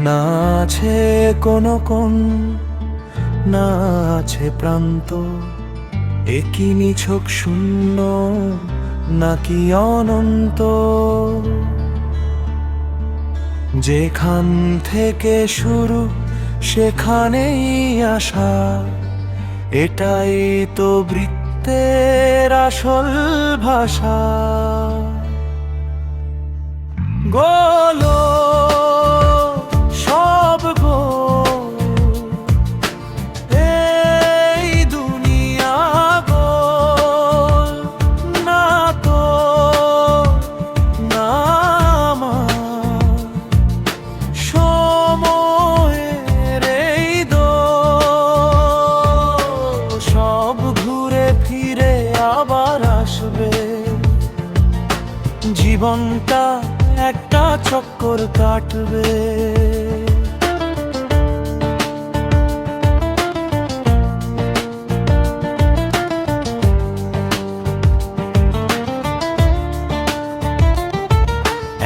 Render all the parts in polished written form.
না আছে কোনো কোণ, না আছে প্রান্ত, একই নিছক শূন্য নাকি অনন্ত। যেখান থেকে শুরু সেখানেই আসা, এটাই তো বৃত্তের আসল ভাষা। গোলো সব গোল, এই দুনিয়া গোল, না তো না আমার সময়ের এই দোল। সব ঘুরে ফিরে আবার আসবে, জীবনটা একটা চক্কর কাটবে।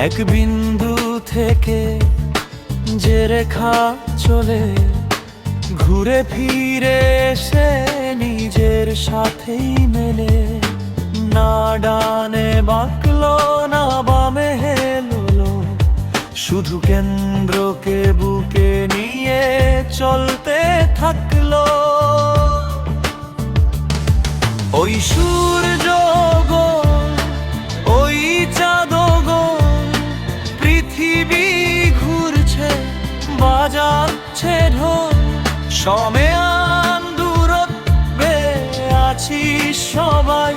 এক বিন্দু থেকে যে রেখা চলে, ঘুরে ফিরে এসে নিজের সাথেই মেলে। না ডানে বাঁকলো না বামে হেললো, শুধু কেন্দ্রকে বুকে নিয়ে চলতে থাকলো। ওই সূর্য গোল, ওই চাঁদ গোল, পৃথিবী ঘুরছে বাজাচ্ছে ঢোল। সমেয়ান দূরত্বে আছি সবাই,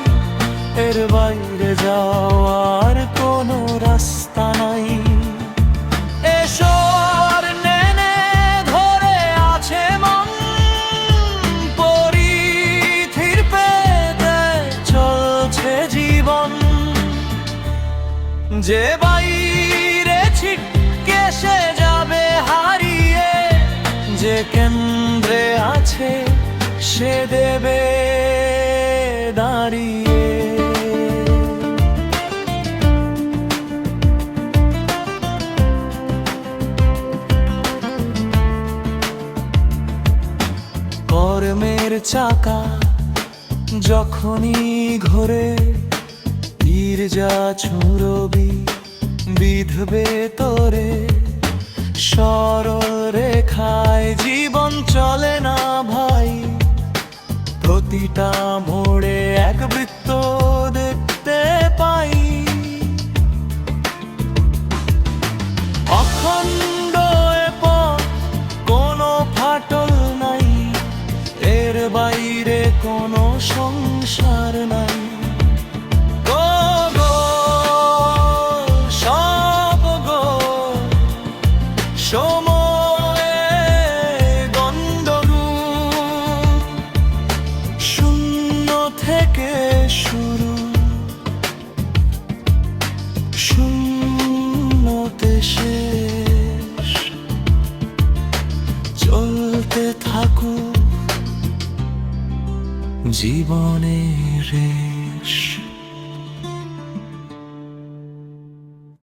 এর বাইরে যাওয়ার কোনো রাস্তা নাই। এসর নেনে ধরে আছে মন, পরিধির পেতে চলছে জীবন। যে বাইরে ছিটকে সে যাবে হারিয়ে, যে কেন্দ্রে আছে সে দেবে দাঁড়িয়ে। কর্মের চাকা যখনই ঘোরে, তীর যা ছুঁড়বি বিঁধবে তোরে। সরল রেখায় জীবন চলে না ভাই, প্রতিটা মোড়ে এক বৃত্ত দেখতে পাই। অখণ্ড এ পথ, কোনো ফাটল নাই, এর বাইরে কোনো সংসার নাই।